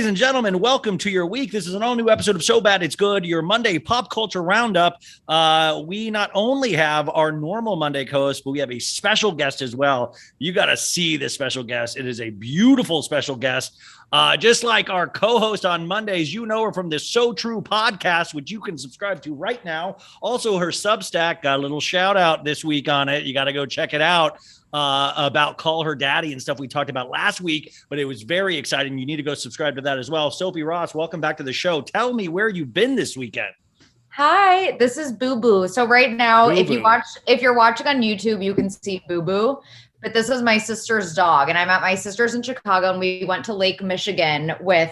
Ladies and gentlemen, welcome to your week. This is an all-new episode of So Bad It's Good, your Monday pop culture roundup. We not only have our normal Monday co-host, but we have a special guest as well. You got to see this special guest. It is a beautiful special guest. Just like our co-host on Mondays, you know her from the So True podcast, which you can subscribe to right now. Also, her Substack got a little shout out this week on it. You got to go check it out. About Call Her Daddy and stuff we talked about last week, but it was very exciting. You need to go subscribe to that as well. Sophie Ross, welcome back to the show. Tell me where you've been this weekend. Hi, this is Boo Boo. So right now, Boo Boo. if you're watching on YouTube, you can see Boo Boo, but this is my sister's dog, and I'm at my sister's in Chicago, and we went to Lake Michigan with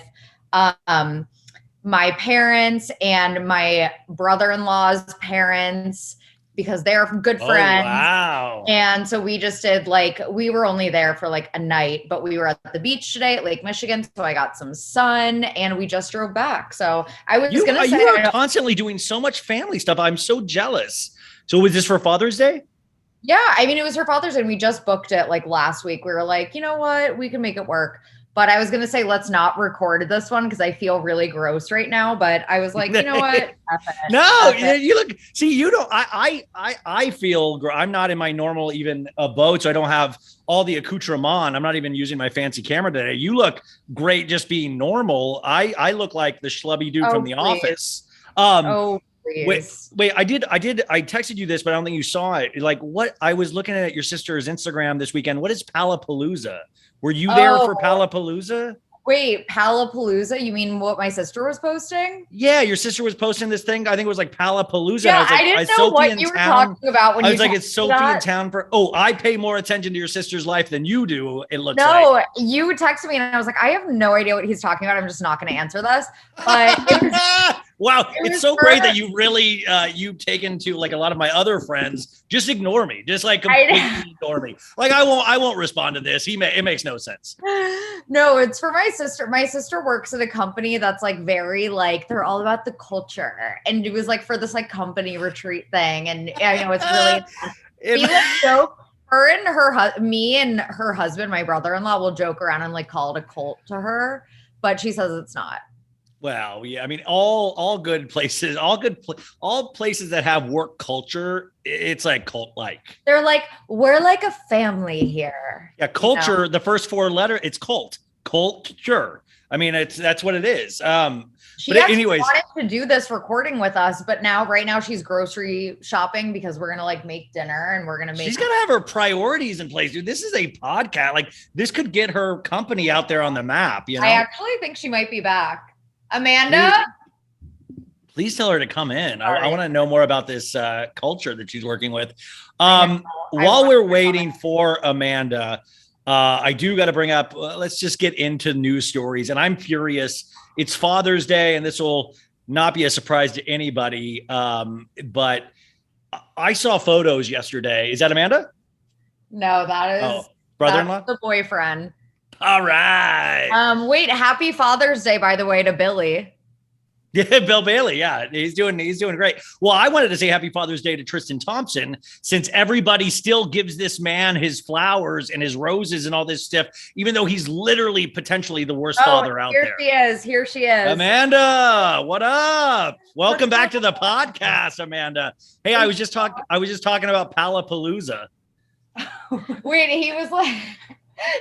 my parents and my brother-in-law's parents, because they're good friends. Oh, wow. And so we just did we were only there for a night, but we were at the beach today at Lake Michigan. So I got some sun and we just drove back. So I was going to say. You are constantly doing so much family stuff. I'm so jealous. So was this for Father's Day? Yeah. I mean, it was for Father's Day and we just booked it last week. We were like, you know what? We can make it work. But I was going to say, let's not record this one because I feel really gross right now. But I was like, you know what? No, you look, see, you don't, I feel, I'm not in my normal even boat. So I don't have all the accoutrement. I'm not even using my fancy camera today. You look great just being normal. I look like the schlubby dude from The Office. Please. Wait, I texted you this, but I don't think you saw it. What I was looking at your sister's Instagram this weekend. What is Palapalooza? Were you there for Palapalooza? Wait, Palapalooza? You mean what my sister was posting? Yeah, your sister was posting this thing. I think it was Palapalooza. Yeah, I didn't know what you were talking about when you I was it's Sophie in town for. Oh, I pay more attention to your sister's life than you do. It looks like. No, you texted me and I was like, I have no idea what he's talking about. I'm just not going to answer this. But it was, wow, it's so great that you really you've taken to a lot of my other friends. Just ignore me. Just completely ignore me. I won't respond to this. It makes no sense. No, it's for my sister. My sister works at a company that's very they're all about the culture, and it was for this company retreat thing, and it's really joke. Her and me and her husband, my brother-in-law, will joke around and call it a cult to her, but she says it's not. Well, yeah, I mean, all good places, all places that have work culture, it's cult-like. They're we're a family here. Yeah, culture, the first four letters, it's culture. I mean, that's what it is. She actually wanted to do this recording with us, but right now she's grocery shopping because we're gonna make dinner and we're gonna make. She's gotta have her priorities in place, dude. This is a podcast. This could get her company out there on the map. You know, I actually think she might be back. Amanda, please tell her to come in. I want to know more about this culture that she's working with. While we're waiting for Amanda, I do got to bring up. Let's just get into news stories, and I'm furious. It's Father's Day, and this will not be a surprise to anybody. But I saw photos yesterday. Is that Amanda? No, that is brother-in-law, the boyfriend. All right. Wait, happy Father's Day, by the way, to Billy. Yeah, Bill Bailey. Yeah, he's doing great. Well, I wanted to say happy Father's Day to Tristan Thompson, since everybody still gives this man his flowers and his roses and all this stuff, even though he's literally potentially the worst father out there. Here she is. Amanda, what up? Welcome back to the podcast, Amanda. Hey, I was just talking about Palapalooza. Wait, he was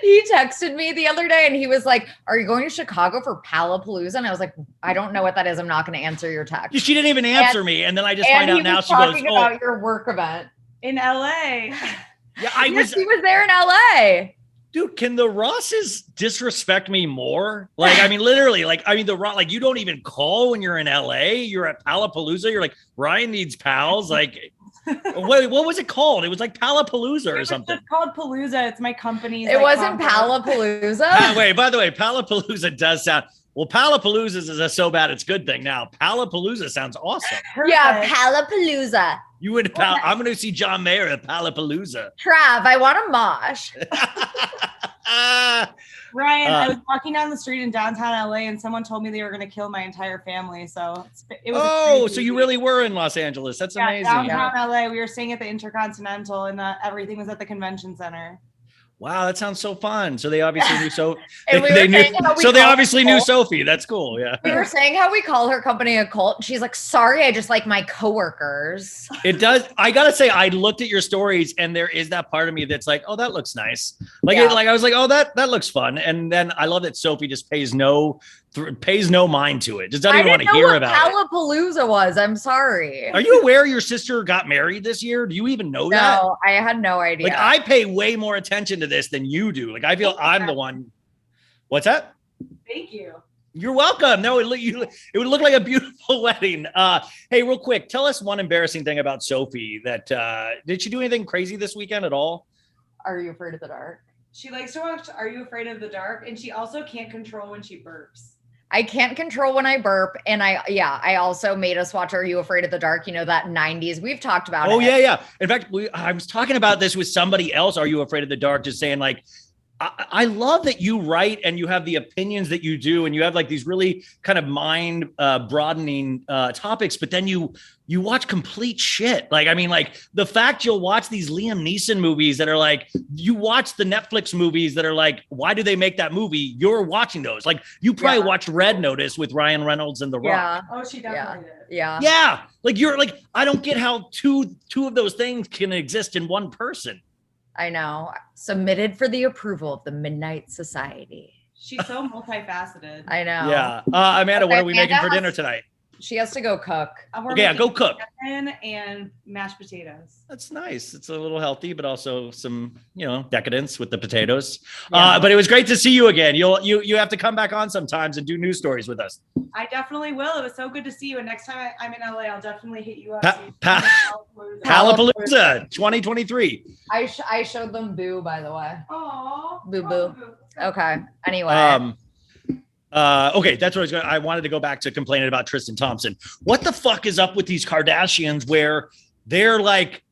he texted me the other day and he was like, are you going to Chicago for Palapalooza? And I was like, I don't know what that is. I'm not going to answer your text. She didn't even answer me. And then I just find out now she goes, talking about your work event in LA. Yeah, he was there in LA. Dude, can the Rosses disrespect me more? I mean, literally, you don't even call when you're in LA. You're at Palapalooza. You're like, Ryan needs pals. What was it called? It was Palapalooza or something. It's called Palooza. It's my company's. It wasn't Palapalooza. Wait, by the way, Palapalooza does sound. Well, Palapalooza is a so bad it's good thing. Now, Palapalooza sounds awesome. Perfect. Yeah, Palapalooza. You would. I'm going to see John Mayer at Palapalooza. Trav, I want a mosh. Ryan, I was walking down the street in downtown LA and someone told me they were going to kill my entire family. So it was. So you really were in Los Angeles. That's amazing. Downtown LA. We were staying at the Intercontinental and everything was at the convention center. Wow, that sounds so fun. So they obviously knew they obviously knew Sophie. That's cool. Yeah. We were saying how we call her company a cult. She's like, sorry, I just like my coworkers. It does. I gotta say, I looked at your stories, and there is that part of me that's like, oh, that looks nice. I was like, oh, that looks fun. And then I love that Sophie just pays no mind to it. Just doesn't even want to hear about it. Palooza was. I'm sorry. Are you aware your sister got married this year? Do you even know that? No, I had no idea. Like, I pay way more attention to this than you do. Like, I feel I'm the one. What's that? Thank you. You're welcome. No, it would look like a beautiful wedding. Hey, real quick, tell us one embarrassing thing about Sophie. That did she do anything crazy this weekend at all? Are You Afraid of the Dark? She likes to watch Are You Afraid of the Dark? And she also can't control when she burps. I can't control when I burp. And I also made us watch Are You Afraid of the Dark? You know, that 90s. We've talked about it. Oh, yeah. In fact, I was talking about this with somebody else. Are You Afraid of the Dark? Just saying, like, I love that you write and you have the opinions that you do, and you have like these really kind of mind broadening topics, but then you watch complete shit. Like, I mean, like the fact you'll watch these Liam Neeson movies that are like, you watch the Netflix movies that are like, why do they make that movie? You're watching those. Like, you probably watched Red Notice with Ryan Reynolds and The Rock. Oh, she definitely did. Yeah. Like, you're like, I don't get how two of those things can exist in one person. I know. Submitted for the approval of the Midnight Society. She's so multifaceted. I know. Yeah. Amanda, what are we making for dinner tonight? She has to go cook. Yeah, go cook. And mashed potatoes. That's nice. It's a little healthy, but also some, decadence with the potatoes. Yeah. But it was great to see you again. You have to come back on sometimes and do news stories with us. I definitely will. It was so good to see you. And next time I'm in LA, I'll definitely hit you up. Palapalooza 2023. I showed them Boo, by the way. Oh, Boo. Okay. Anyway. Okay, that's what I wanted to go back to complaining about Tristan Thompson. What the fuck is up with these Kardashians where they're like,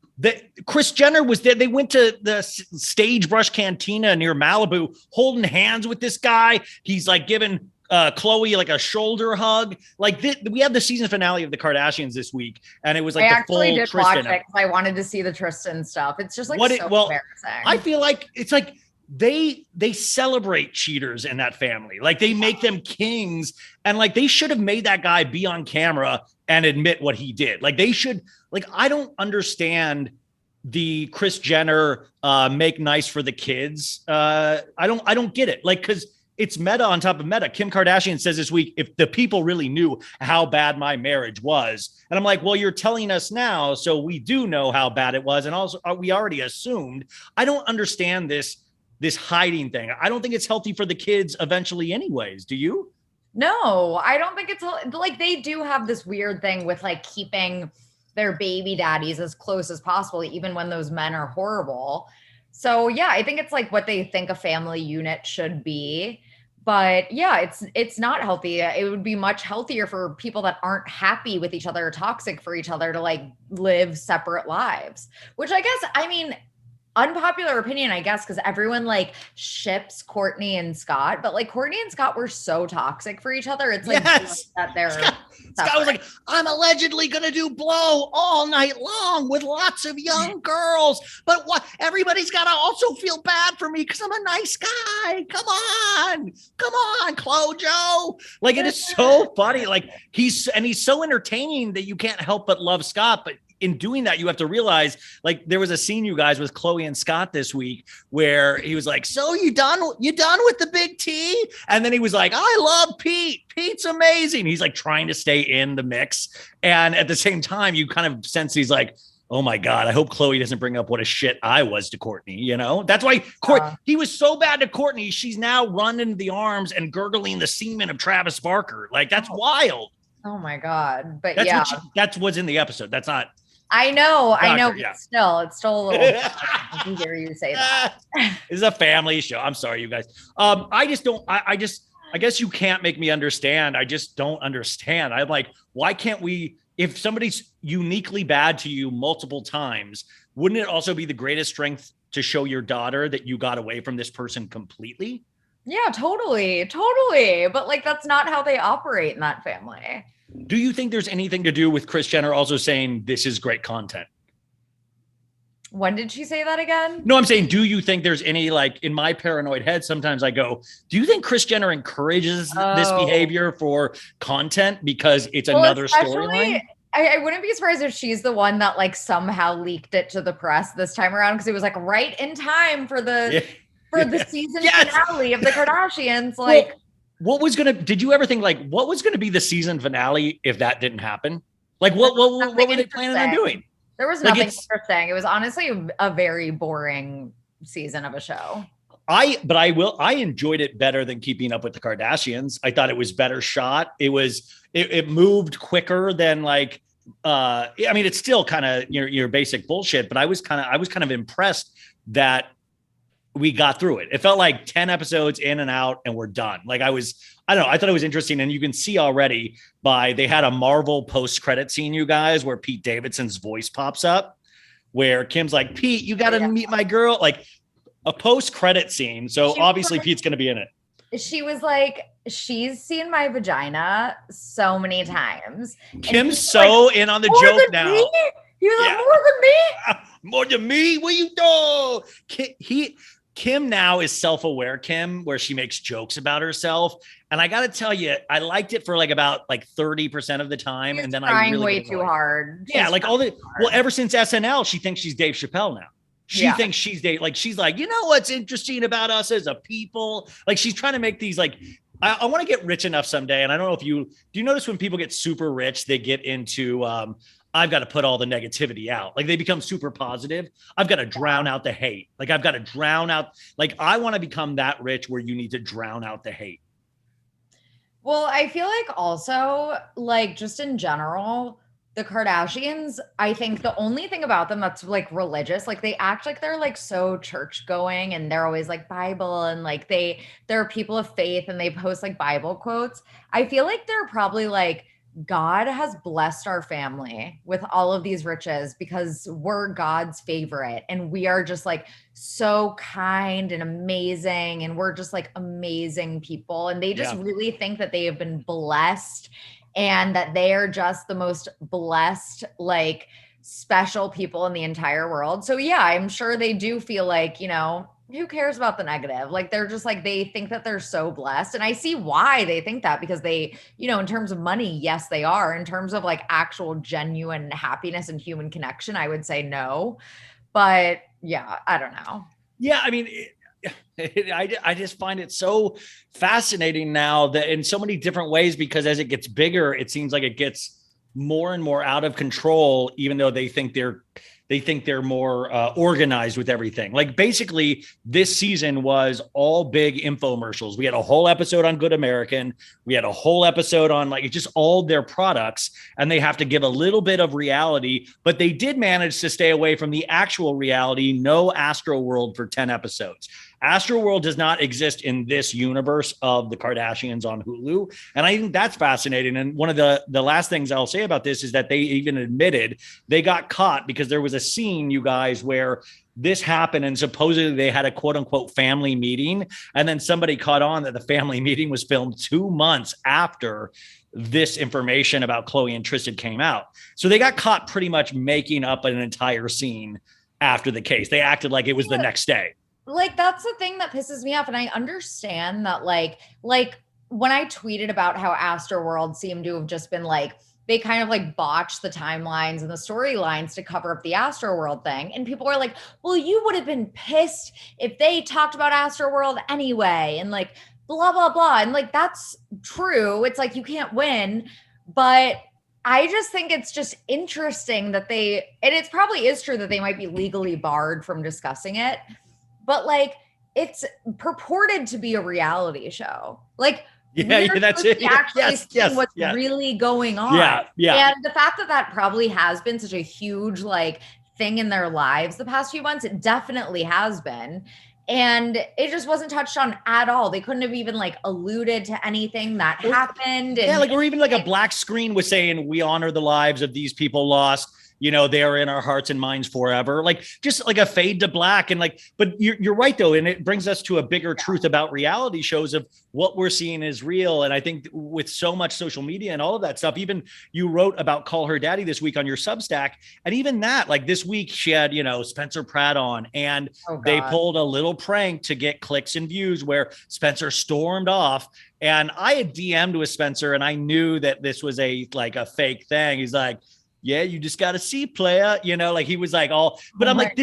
Kris Jenner was there. They went to the Stage Brush Cantina near Malibu holding hands with this guy. He's like giving Khloe like a shoulder hug. Like we had the season finale of the Kardashians this week, and it was like I actually did Tristan watch it because I wanted to see the Tristan stuff. It's just like embarrassing. I feel like it's like they celebrate cheaters in that family. Like they make them kings, and like they should have made that guy be on camera and admit what he did. Like they should, like, I don't understand the Kris Jenner make nice for the kids. I don't get it. Like, cause it's meta on top of meta. Kim Kardashian says this week, if the people really knew how bad my marriage was. And I'm like, well, you're telling us now, so we do know how bad it was. And also we already assumed. I don't understand this hiding thing. I don't think it's healthy for the kids eventually anyways. Do you? No, I don't think it's like they do have this weird thing with like keeping their baby daddies as close as possible, even when those men are horrible. So yeah, I think it's like what they think a family unit should be. But yeah, it's not healthy. It would be much healthier for people that aren't happy with each other or toxic for each other to like live separate lives, which I guess, I mean, unpopular opinion, I guess, because everyone like ships Kourtney and Scott, but like Kourtney and Scott were so toxic for each other. It's like that they're Scott was like, I'm allegedly gonna do blow all night long with lots of young girls, but what? Everybody's gotta also feel bad for me because I'm a nice guy. Come on, Clojo. Like, it is so funny. Like he's so entertaining that you can't help but love Scott, but in doing that, you have to realize, like, there was a scene, you guys, with Khloe and Scott this week where he was like, so you done with the big T? And then he was like, I love Pete. Pete's amazing. He's like trying to stay in the mix. And at the same time, you kind of sense he's like, oh my God, I hope Khloe doesn't bring up what a shit I was to Kourtney, That's why he was so bad to Kourtney. She's now running the arms and gurgling the semen of Travis Barker. Like, that's wild. Oh my God. But that's what's in the episode. That's not. I know. Yeah. But it's still a little. I can hear you say that. This is a family show. I'm sorry, you guys. I just don't. I guess you can't make me understand. I just don't understand. I'm like, why can't we? If somebody's uniquely bad to you multiple times, wouldn't it also be the greatest strength to show your daughter that you got away from this person completely? Yeah, totally. But like, that's not how they operate in that family. Do you think there's anything to do with Kris Jenner also saying this is great content? When did she say that again? No, I'm saying, do you think there's any, like, in my paranoid head, sometimes I go, do you think Kris Jenner encourages this behavior for content because it's another storyline? I wouldn't be surprised if she's the one that like somehow leaked it to the press this time around because it was like right in time for the season finale of the Kardashians. Like, well, did you ever think like what was gonna be the season finale if that didn't happen? Like what were they planning on doing? There was nothing interesting. It was honestly a very boring season of a show. I enjoyed it better than Keeping Up with the Kardashians. I thought it was better shot. It moved quicker than like, I mean, it's still kind of your basic bullshit, but I was kind of impressed that we got through it. It felt like 10 episodes in and out and we're done. Like I don't know. I thought it was interesting. And you can see already they had a Marvel post-credit scene, you guys, where Pete Davidson's voice pops up, where Kim's like, Pete, you got to meet my girl. Like, a post-credit scene. So obviously Pete's going to be in it. She was like, she's seen my vagina so many times. Kim's so like, in on the joke now. Me? He was like, more than me? More than me? What you do? Kim now is self-aware, Kim, where she makes jokes about herself. And I got to tell you, I liked it for about 30% of the time. And then I really way too hard. Yeah, like ever since SNL, she thinks she's Dave Chappelle now. She thinks she's she's like, you know what's interesting about us as a people? Like she's trying to make these like, I want to get rich enough someday. And I don't know if do you notice when people get super rich, they get into, I've got to put all the negativity out. Like they become super positive. I've got to drown out the hate. Like I've got to drown out, like I want to become that rich where you need to drown out the hate. Well, I feel like also like just in general, the Kardashians, I think the only thing about them that's like religious, like they act like they're like so church going and they're always like Bible and like they're people of faith and they post like Bible quotes. I feel like they're probably like, God has blessed our family with all of these riches because we're God's favorite and we are just like so kind and amazing and we're just like amazing people. And they just really think that they have been blessed and that they are just the most blessed, like special people in the entire world. So yeah, I'm sure they do feel like, who cares about the negative? Like they're just like, they think that they're so blessed. And I see why they think that because they, in terms of money, yes, they are. In terms of like actual genuine happiness and human connection, I would say no. But yeah, I don't know. Yeah, I mean, I just find it so fascinating now that in so many different ways, because as it gets bigger, it seems like it gets more and more out of control, even though they think they're more organized with everything. Like basically this season was all big infomercials. We had a whole episode on Good American. We had a whole episode on like just all their products, and they have to give a little bit of reality, but they did manage to stay away from the actual reality. No Astroworld for 10 episodes. Astroworld does not exist in this universe of the Kardashians on Hulu. And I think that's fascinating. And one of the last things I'll say about this is that they even admitted they got caught because there was a scene, you guys, where this happened and supposedly they had a quote unquote family meeting. And then somebody caught on that the family meeting was filmed 2 months after this information about Khloe and Tristan came out. So they got caught pretty much making up an entire scene after the case. They acted like it was the next day. Like, that's the thing that pisses me off. And I understand that like when I tweeted about how Astroworld seemed to have just been like, they kind of like botched the timelines and the storylines to cover up the Astroworld thing. And people were like, well, you would have been pissed if they talked about Astroworld anyway. And like, blah, blah, blah. And like, that's true. It's like, you can't win. But I just think it's just interesting that and it probably is true that they might be legally barred from discussing it. But like, it's purported to be a reality show. Like, that's it. Actually seeing what's really going on. Yeah. And the fact that probably has been such a huge like thing in their lives the past few months, it definitely has been. And it just wasn't touched on at all. They couldn't have even like alluded to anything that happened. Or even like a black screen was saying, we honor the lives of these people lost. they're in our hearts and minds forever. Like just like a fade to black. And like, but you're right though. And it brings us to a bigger truth about reality shows of what we're seeing is real. And I think with so much social media and all of that stuff, even you wrote about Call Her Daddy this week on your Substack. And even that, like this week she had, Spencer Pratt on, and they pulled a little prank to get clicks and views where Spencer stormed off. And I had DM'd with Spencer and I knew that this was a fake thing. He's like, yeah, you just got to see player, like he was like all, but I'm like,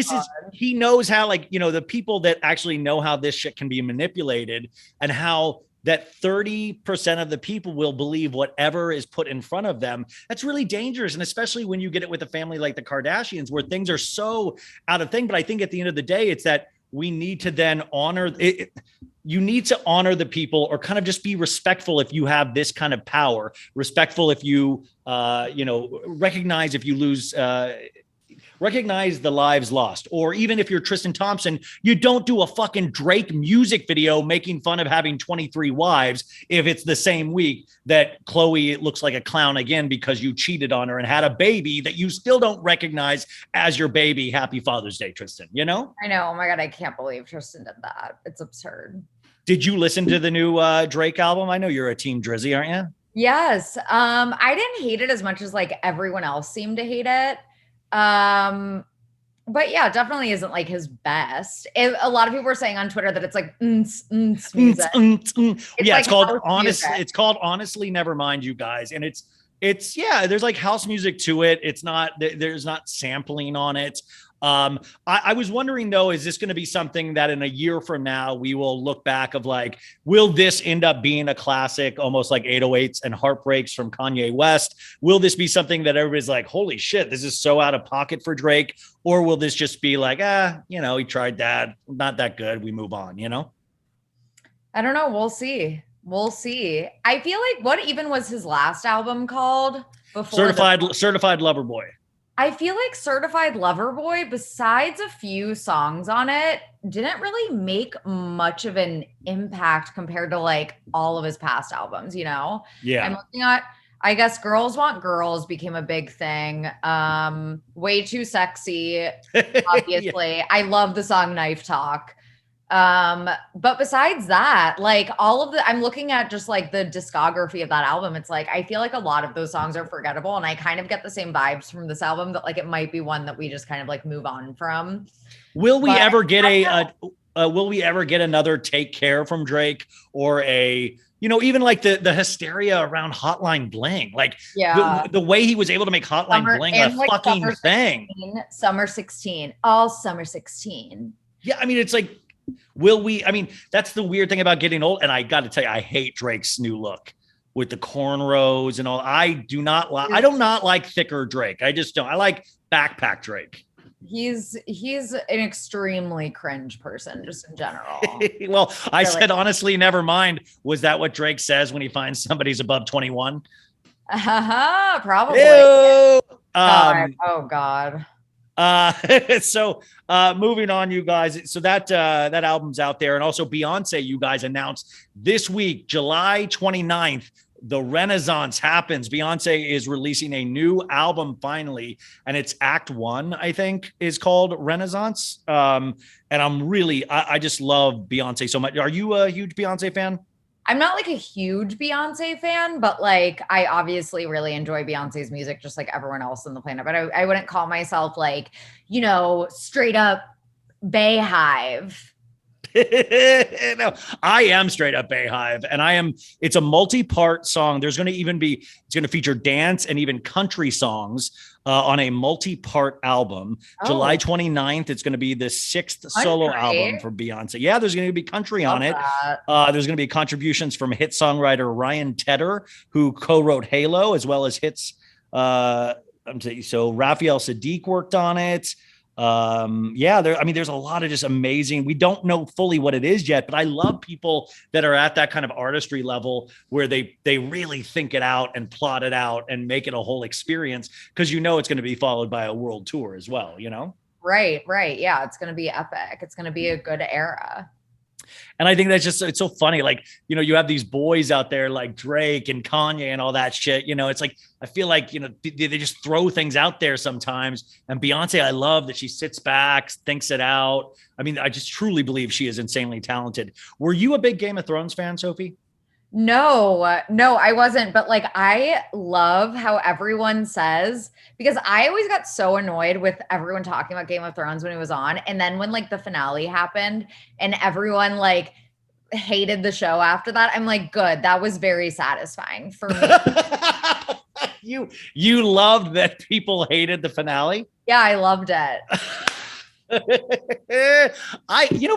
he knows how, the people that actually know how this shit can be manipulated and how that 30% of the people will believe whatever is put in front of them. That's really dangerous. And especially when you get it with a family like the Kardashians, where things are so out of thing. But I think at the end of the day, it's that we need to then honor it. You need to honor the people, or kind of just be respectful if you have this kind of power, respectful if you, recognize if you lose, recognize the lives lost. Or even if you're Tristan Thompson, you don't do a fucking Drake music video making fun of having 23 wives if it's the same week that Khloe looks like a clown again because you cheated on her and had a baby that you still don't recognize as your baby. Happy Father's Day, Tristan, I know. Oh my God, I can't believe Tristan did that. It's absurd. Did you listen to the new Drake album? I know you're a team Drizzy, aren't you? Yes. I didn't hate it as much as like everyone else seemed to hate it. But yeah, definitely isn't like his best. A lot of people were saying on Twitter that it's like music. Yeah, it's called honestly. It's called Honestly Nevermind, you guys, and it's there's like house music to it. It's not, there's not sampling on it. I was wondering though, is this going to be something that in a year from now, we will look back of like, will this end up being a classic, almost like 808s and Heartbreaks from Kanye West? Will this be something that everybody's like, holy shit, this is so out of pocket for Drake? Or will this just be like, he tried that, not that good, we move on, I don't know. We'll see. I feel like, what even was his last album called before? Certified Lover Boy. I feel like Certified Lover Boy, besides a few songs on it, didn't really make much of an impact compared to like all of his past albums, Yeah. I'm looking at, I guess Girls Want Girls became a big thing. Way Too Sexy, obviously. I love the song Knife Talk. But besides that, like I'm looking at just like the discography of that album. It's like, I feel like a lot of those songs are forgettable, and I kind of get the same vibes from this album that like, it might be one that we just kind of like move on from. Will we ever get will we ever get another Take Care from Drake, or even like the hysteria around Hotline Bling, like the way he was able to make Hotline Bling a like fucking thing. Summer 16, all Summer 16. Yeah. I mean, it's like, that's the weird thing about getting old. And I got to tell you, I hate Drake's new look with the cornrows and all. I do not like thicker Drake. I just don't. I like backpack Drake. He's an extremely cringe person just in general. Well, I said, honestly, never mind. Was that what Drake says when he finds somebody's above 21? Probably. Ew. Oh God. So moving on, you guys. So that album's out there. And also Beyonce, you guys announced this week, July 29th, the Renaissance happens. Beyonce is releasing a new album finally, and it's Act One, I think, is called Renaissance. And I just love Beyonce so much. Are you a huge Beyonce fan? I'm not like a huge Beyonce fan, but like I obviously really enjoy Beyonce's music just like everyone else on the planet. But I wouldn't call myself like, straight up Bayhive. No, I am straight up Bayhive, and it's a multi-part song. It's going to feature dance and even country songs on a multi-part album. July 29th, it's going to be the 6th solo album for Beyonce. Yeah, there's going to be country on it. There's going to be contributions from hit songwriter Ryan Tedder, who co-wrote Halo, as well as hits. So Raphael Sadiq worked on it. There's a lot of just amazing. We don't know fully what it is yet, but I love people that are at that kind of artistry level where they really think it out and plot it out and make it a whole experience, because it's going to be followed by a world tour as well, Right. Yeah, it's going to be epic. It's going to be a good era. And I think that's just, it's so funny. Like, you have these boys out there like Drake and Kanye and all that shit. It's like, I feel like, they just throw things out there sometimes. And Beyonce, I love that she sits back, thinks it out. I mean, I just truly believe she is insanely talented. Were you a big Game of Thrones fan, Sophie? No, I wasn't. But like, I love how everyone says, because I always got so annoyed with everyone talking about Game of Thrones when it was on. And then when like the finale happened and everyone like hated the show after that, I'm like, good. That was very satisfying for me. You loved that people hated the finale? Yeah, I loved it.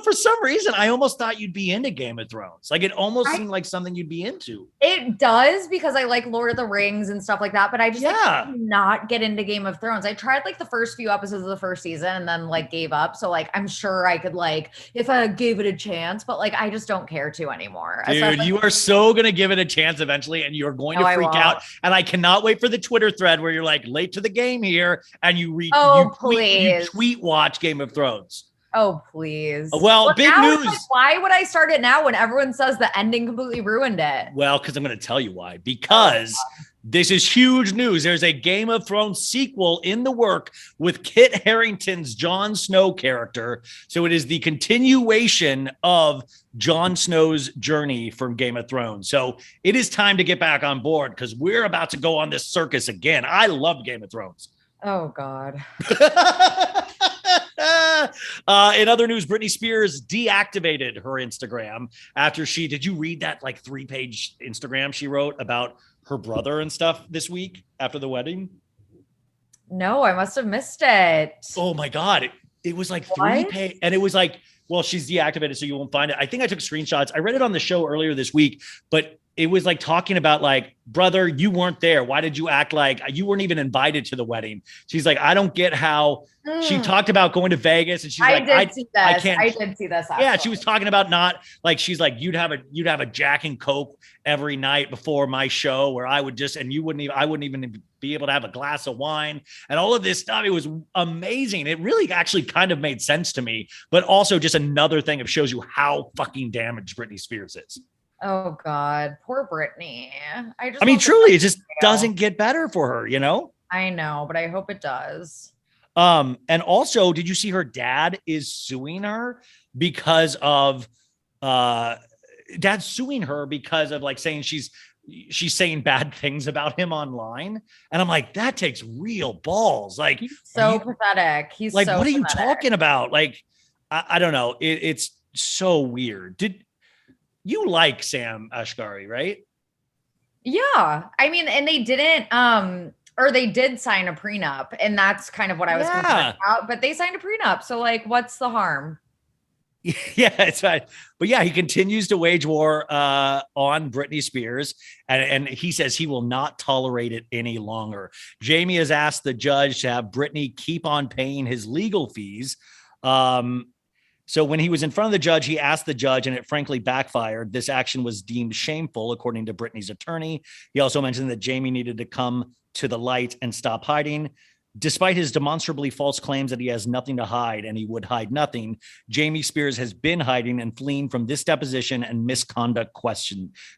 For some reason, I almost thought you'd be into Game of Thrones. Like, it almost seemed like something you'd be into. It does, because I like Lord of the Rings and stuff like that, but I just like, did not get into Game of Thrones. I tried like the first few episodes of the first season and then like gave up. So like, I'm sure I could like, if I gave it a chance, but like, I just don't care to anymore. Dude, you are so going to give it a chance eventually, and you're going to freak out. And I cannot wait for the Twitter thread where you're like late to the game here and you tweet watch Game of Thrones. Oh, please. Well, big news. Like, why would I start it now when everyone says the ending completely ruined it? Well, because I'm going to tell you why. Because this is huge news. There's a Game of Thrones sequel in the work with Kit Harington's Jon Snow character. So it is the continuation of Jon Snow's journey from Game of Thrones. So it is time to get back on board, because we're about to go on this circus again. I love Game of Thrones. Oh, God. In other news, Britney Spears deactivated her Instagram after did you read that like 3-page Instagram she wrote about her brother and stuff this week after the wedding? No, I must have missed it. Oh my God. It was like 3 pages, and it was like, well, she's deactivated, so you won't find it. I think I took screenshots. I read it on the show earlier this week, but it was like talking about like, brother, you weren't there. Why did you act like you weren't even invited to the wedding? She's like, I don't get how she talked about going to Vegas, and she's like, I did see this. Actually. Yeah. She was talking about not like, she's like, you'd have a Jack and Coke every night before my show where I would I wouldn't even be able to have a glass of wine and all of this stuff. It was amazing. It really actually kind of made sense to me, but also just another thing that shows you how fucking damaged Britney Spears is. Oh God, poor Britney. I mean, truly, it just doesn't get better for her, I know, but I hope it does. And also, did you see her dad is suing her because of dad's suing her because of like saying she's saying bad things about him online. And I'm like, that takes real balls. Like, he's so pathetic. He's like, so what are you pathetic. talking about? Like, I don't know. It's so weird. Did you like Sam Asghari, right? Yeah. I mean, and they didn't, or they did sign a prenup, and that's kind of what I was concerned about, but they signed a prenup. So like, what's the harm? Yeah, it's right. But yeah, he continues to wage war on Britney Spears, and he says he will not tolerate it any longer. Jamie has asked the judge to have Britney keep on paying his legal fees. So when he was in front of the judge, he asked the judge, and it frankly backfired. This action was deemed shameful, according to Britney's attorney. He also mentioned that Jamie needed to come to the light and stop hiding. Despite his demonstrably false claims that he has nothing to hide and he would hide nothing, Jamie Spears has been hiding and fleeing from this deposition and misconduct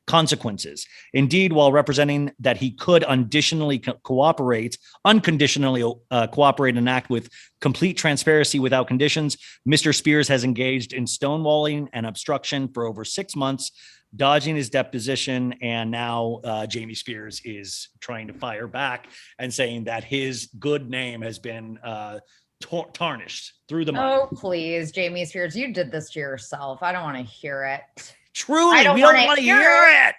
consequences. Indeed, while representing that he could unconditionally cooperate and act with complete transparency without conditions, Mr. Spears has engaged in stonewalling and obstruction for over 6 months, dodging his deposition, and now Jamie Spears is trying to fire back and saying that his good name has been tarnished through the mud. Oh, please, Jamie Spears, you did this to yourself. I don't want to hear it. Truly, we don't want to hear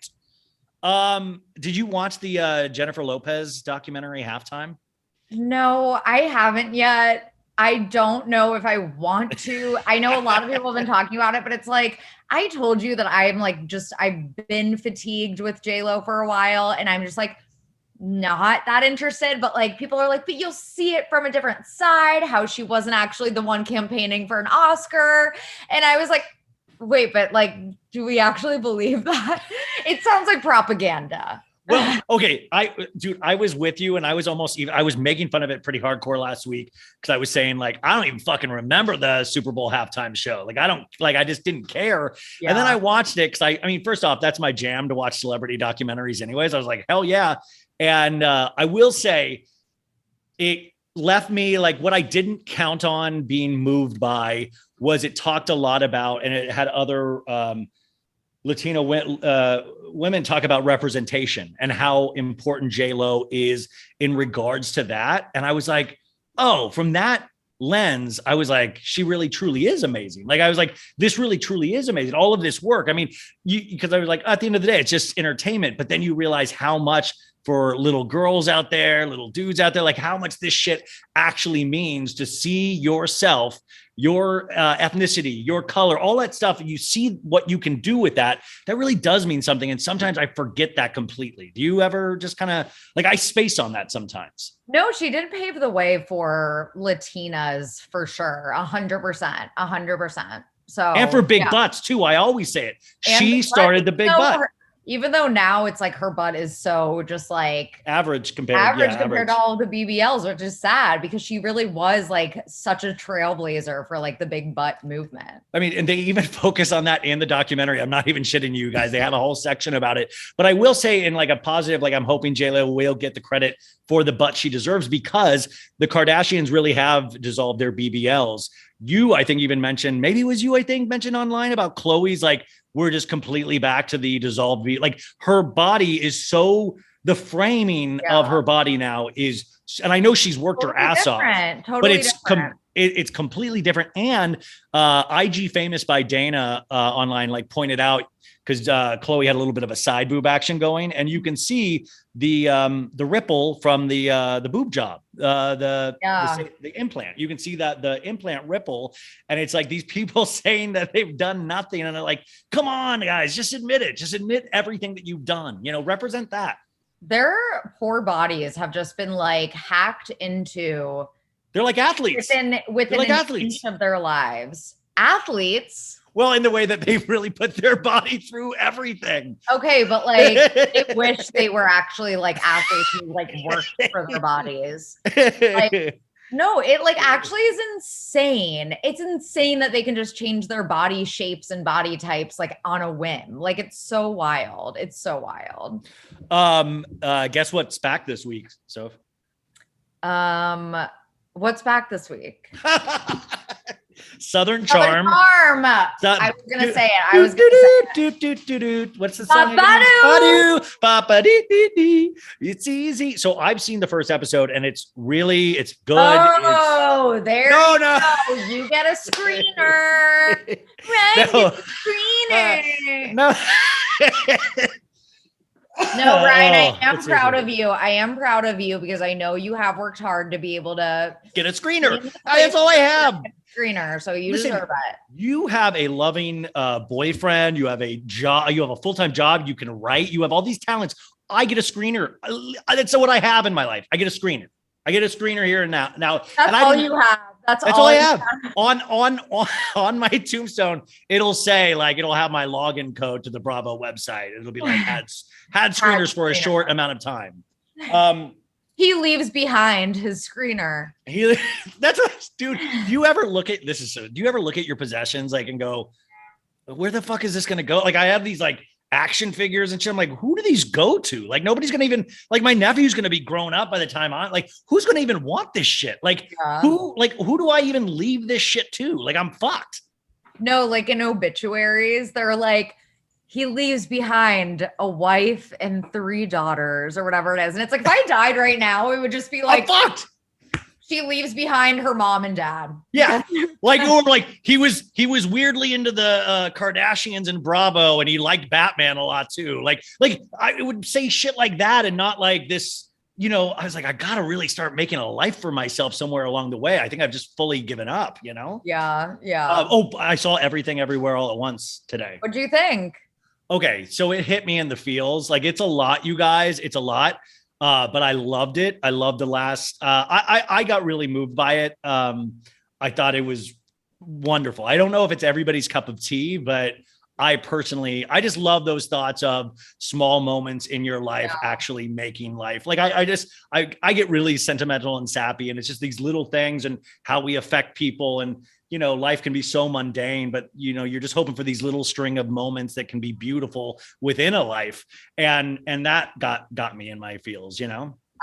it. Did you watch the Jennifer Lopez documentary Halftime? No, I haven't yet. I don't know if I want to. I know a lot of people have been talking about it, but it's like, I told you that I'm like, I've been fatigued with J-Lo for a while, and I'm just like, not that interested. But like, people are like, but you'll see it from a different side, how she wasn't actually the one campaigning for an Oscar. And I was like, wait, but like, do we actually believe that? It sounds like propaganda. Well, okay. I was with you and I was making fun of it pretty hardcore last week because I was saying like, I don't even fucking remember the Super Bowl halftime show. Like, I just didn't care. Yeah. And then I watched it because I mean, first off, that's my jam to watch celebrity documentaries anyways. I was like, hell yeah. And I will say it left me like what I didn't count on being moved by was it talked a lot about, and it had other, Latino women talk about representation and how important J-Lo is in regards to that. And I was like, oh, from that lens, I was like, she really truly is amazing. Like, I was like, this really truly is amazing. All of this work. I mean, because I was like, at the end of the day, it's just entertainment. But then you realize how much for little girls out there, little dudes out there, like how much this shit actually means to see yourself, your ethnicity, your color, all that stuff. And you see what you can do with that. That really does mean something. And sometimes I forget that completely. Do you ever just kind of like, I space on that sometimes? No, she did pave the way for Latinas for sure. 100%. So, and for big butts too. I always say it. And she started the big butt. Even though now it's like her butt is so just like average compared to all the BBLs, which is sad because she really was like such a trailblazer for like the big butt movement. I mean, and they even focus on that in the documentary. I'm not even shitting you guys. They have a whole section about it. But I will say in like a positive, like I'm hoping J-Lo will get the credit for the butt she deserves because the Kardashians really have dissolved their BBLs. You, I think, even mentioned, maybe it was you, I think, mentioned online about Khloe's like, we're just completely back to the dissolved like her body is so the framing of her body now is, and I know she's worked her ass off, but it's completely different. And IG Famous by Dana online like pointed out because Khloe had a little bit of a side boob action going, and you can see the ripple from the boob job, the implant. You can see that the implant ripple, and it's like these people saying that they've done nothing, and they're like, "Come on, guys, just admit it. Just admit everything that you've done. You know, represent that." Their poor bodies have just been like hacked into. They're like athletes within like an inch of their lives. Athletes. Well, in the way that they really put their body through everything. Okay, but like they wish they were actually like athletes who like worked for their bodies. Like, no, it like actually is insane. It's insane that they can just change their body shapes and body types like on a whim. Like it's so wild. It's so wild. Guess what's back this week, Soph? What's back this week? Southern Charm. I was gonna say it. I was gonna say it. What's the song? Ba-ba-doo. It's easy. So I've seen the first episode and it's good. Oh, there you go. You get a screener. Right? Screener. No. No, Ryan, I am proud of you. I am proud of you because I know you have worked hard to be able to get a screener. That's all I have. Screener, so you deserve it. You have a loving boyfriend. You have a job. You have a full-time job. You can write. You have all these talents. I get a screener. That's what I have in my life. I get a screener. I get a screener here and now. That's all you have. That's all I have. On my tombstone, it'll say like it'll have my login code to the Bravo website. It'll be like had screeners for a short amount of time. He leaves behind his screener. That's what, dude. Do you ever look at your possessions like and go, where the fuck is this gonna go? Like I have these like action figures and shit. I'm like, who do these go to? Like nobody's gonna even like my nephew's gonna be grown up by the time who's gonna even want this shit? Who do I even leave this shit to? Like I'm fucked. No, like in obituaries, they're like, he leaves behind a wife and 3 daughters or whatever it is. And it's like, if I died right now, it would just be like, I'm fucked. She leaves behind her mom and dad. Yeah. Or he was weirdly into the Kardashians and Bravo and he liked Batman a lot too. I would say shit like that and not like this, I was like, I got to really start making a life for myself somewhere along the way. I think I've just fully given up, Yeah. I saw Everything Everywhere All at Once today. What'd you think? Okay, so it hit me in the feels. Like it's a lot, you guys. It's a lot, but I loved it. I loved the last. I got really moved by it. I thought it was wonderful. I don't know if it's everybody's cup of tea, but I just love those thoughts of small moments in your life actually making life. Like I get really sentimental and sappy, and it's just these little things and how we affect people. And, life can be so mundane, but you're just hoping for these little string of moments that can be beautiful within a life. And that got me in my feels,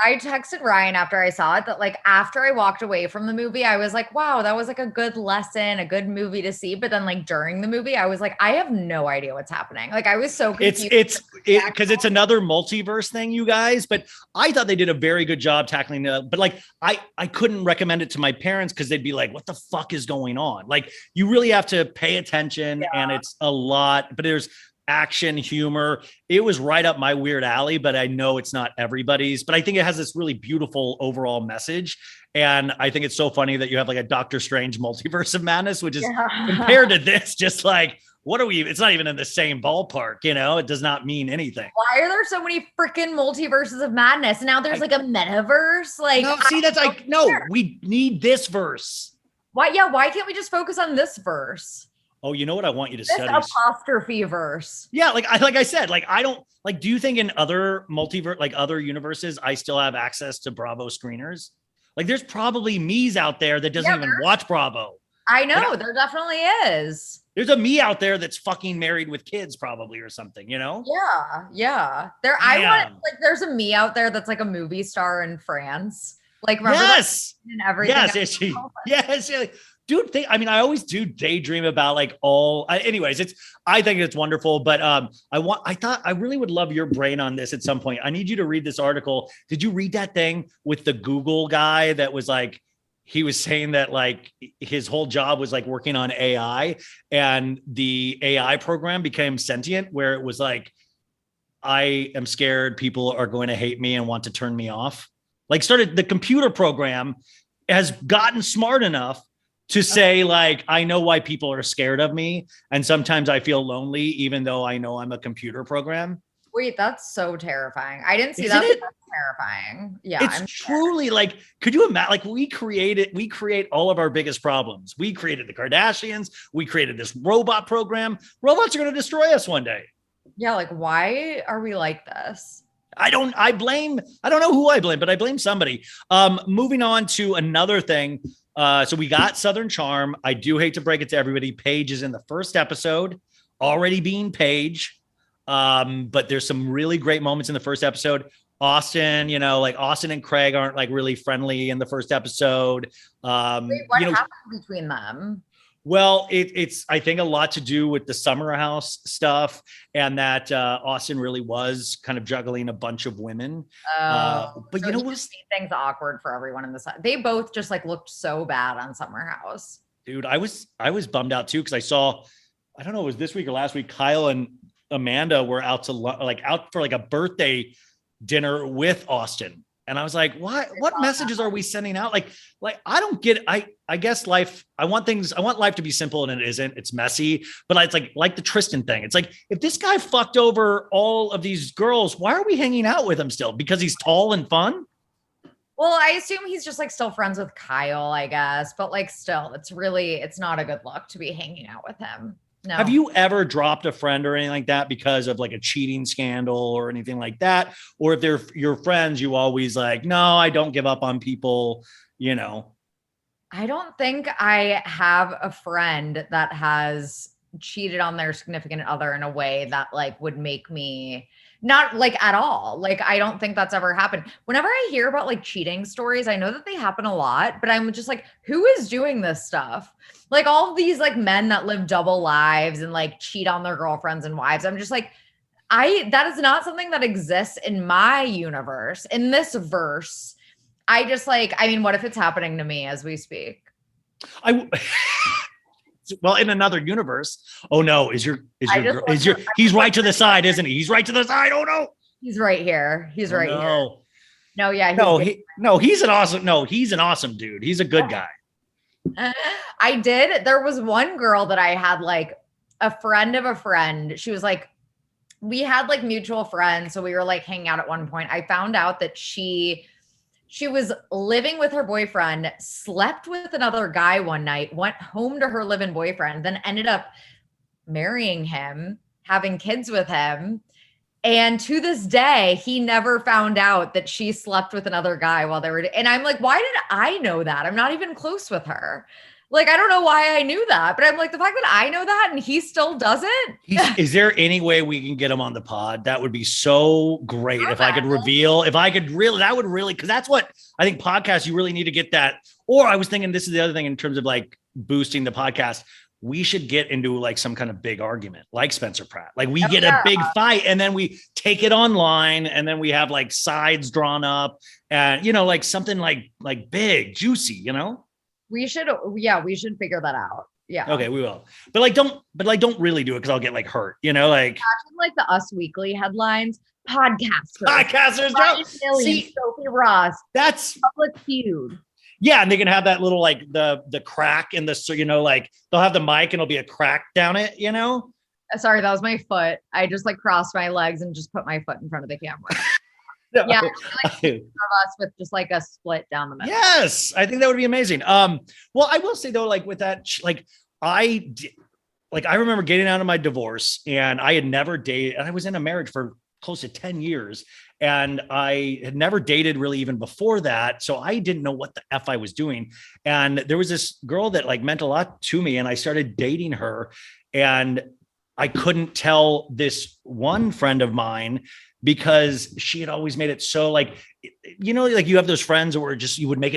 I texted Ryan after I saw it that like after I walked away from the movie, I was like, wow, that was like a good lesson, a good movie to see. But then like during the movie, I was like, I have no idea what's happening. Like I was so confused. Because it's another multiverse thing, you guys. But I thought they did a very good job tackling it. But like I couldn't recommend it to my parents because they'd be like, what the fuck is going on? Like you really have to pay attention, and it's a lot. But there's action, humor. It was right up my weird alley, but I know it's not everybody's. But I think it has this really beautiful overall message. And I think it's so funny that you have like a Doctor Strange multiverse of madness, which is compared to this, just like, it's not even in the same ballpark, it does not mean anything. Why are there so many freaking multiverses of madness? And now there's like a metaverse. Like, no, see, that's like, no, we need this verse. Why? Yeah. Why can't we just focus on this verse? Oh, you know what I want you to this study? Apostrophe verse. Yeah, like I said, like I don't like. Do you think in other multiverse, like other universes, I still have access to Bravo screeners? Like, there's probably me's out there that doesn't even watch Bravo. I know there definitely is. There's a me out there that's fucking married with kids, probably, or something. Yeah. There's a me out there that's like a movie star in France. Like, remember yes, and everything. Yes. Dude, I always do daydream about like I think it's wonderful, but I really would love your brain on this at some point. I need you to read this article. Did you read that thing with the Google guy that was like, he was saying that like his whole job was like working on AI, and the AI program became sentient, where it was like, I am scared people are going to hate me and want to turn me off. Like the computer program has gotten smart enough to say, like, I know why people are scared of me. And sometimes I feel lonely, even though I know I'm a computer program. Wait, that's so terrifying. I didn't see that. That's terrifying. Yeah. It's truly like, could you imagine, like we create all of our biggest problems. We created the Kardashians. We created this robot program. Robots are going to destroy us one day. Yeah. Like, why are we like this? I don't know who I blame, but I blame somebody. Moving on to another thing. So we got Southern Charm. I do hate to break it to everybody. Paige is in the first episode, already being Paige. But there's some really great moments in the first episode. Austin, like Austin and Craig aren't like really friendly in the first episode. Wait, what happened between them? Well, it's I think a lot to do with the summer house stuff, and that Austin really was kind of juggling a bunch of women. But so you know what? Things awkward for everyone in this. They both just like looked so bad on Summer House. Dude, I was bummed out too, because I saw, I don't know, it was this week or last week, Kyle and Amanda were out for like a birthday dinner with Austin. And I was like, what messages are we sending out? Like, I don't get, I guess life, I want life to be simple, and it isn't. It's messy, but it's like the Tristan thing. It's like, if this guy fucked over all of these girls, why are we hanging out with him still? Because he's tall and fun? Well, I assume he's just like still friends with Kyle, I guess. But like still, it's not a good look to be hanging out with him. No. Have you ever dropped a friend or anything like that because of like a cheating scandal or anything like that? Or if they're your friends, you always like, no, I don't give up on people, I don't think I have a friend that has cheated on their significant other in a way that like would make me not like at all. Like, I don't think that's ever happened. Whenever I hear about like cheating stories, I know that they happen a lot, but I'm just like, who is doing this stuff? Like all of these like men that live double lives and like cheat on their girlfriends and wives. I'm just like, that is not something that exists in my universe, in this verse. I just like, I mean, what if it's happening to me as we speak? Well, in another universe. Oh no, he's right to the side, isn't he? He's right to the side. Oh no. He's right here. He's right here. No, yeah. He's an awesome dude. He's a good guy. There was one girl that I had like a friend of a friend. She was like, we had like mutual friends. So we were like hanging out at one point. I found out that she was living with her boyfriend, slept with another guy one night, went home to her live-in boyfriend, then ended up marrying him, having kids with him. And to this day, he never found out that she slept with another guy while they were. And I'm like, why did I know that? I'm not even close with her. Like, I don't know why I knew that, but I'm like, the fact that I know that and he still doesn't. Is there any way we can get him on the pod? That would be so great if I could reveal, that would really, because that's what I think podcasts, you really need to get that. Or I was thinking, this is the other thing in terms of like boosting the podcast. We should get into like some kind of big argument, like Spencer Pratt. Like we get a big fight and then we take it online and then we have like sides drawn up and, you know, like something like big, juicy, you know? We should figure that out. Yeah. Okay, we will. But don't really do it because I'll get like hurt, you know, like imagine like the Us Weekly headlines. Podcasters, see, Sophie Ross. That's public feud. Yeah, and they can have that little like the crack in the, so you know, like they'll have the mic and it'll be a crack down it, you know. Sorry, that was my foot. I just like crossed my legs and just put my foot in front of the camera. No. Yeah, like of us with just like a split down the middle. Yes, I think that would be amazing. Well, I will say though, like with that, like I remember getting out of my divorce, and I had never dated, and I was in a marriage for close to 10 years, and I had never dated really even before that, so I didn't know what the F I was doing. And there was this girl that like meant a lot to me, and I started dating her, and I couldn't tell this one friend of mine because she had always made it so like, you know, like you have those friends where just they would make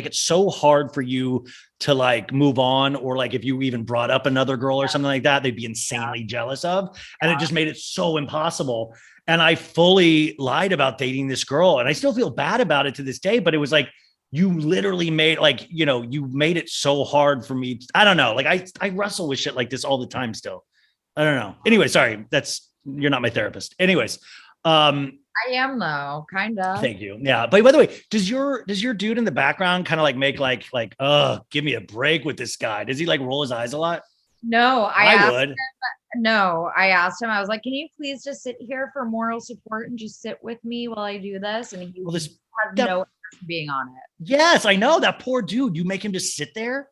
it so hard for you to like move on, or like if you even brought up another girl or something like that, they'd be insanely jealous of, and it just made it so impossible. And I fully lied about dating this girl, and I still feel bad about it to this day, but it was like, you literally made like, you know, you made it so hard for me. I don't know. Like I wrestle with shit like this all the time still. I don't know. Anyway, sorry. You're not my therapist. Anyways. I am though, kind of. Thank you. Yeah. But by the way, does your dude in the background kind of like make like, give me a break with this guy? Does he like roll his eyes a lot? No, I would. I asked him, I was like, can you please just sit here for moral support and just sit with me while I do this? And he has no interest in being on it. Yes, I know. That poor dude. You make him just sit there?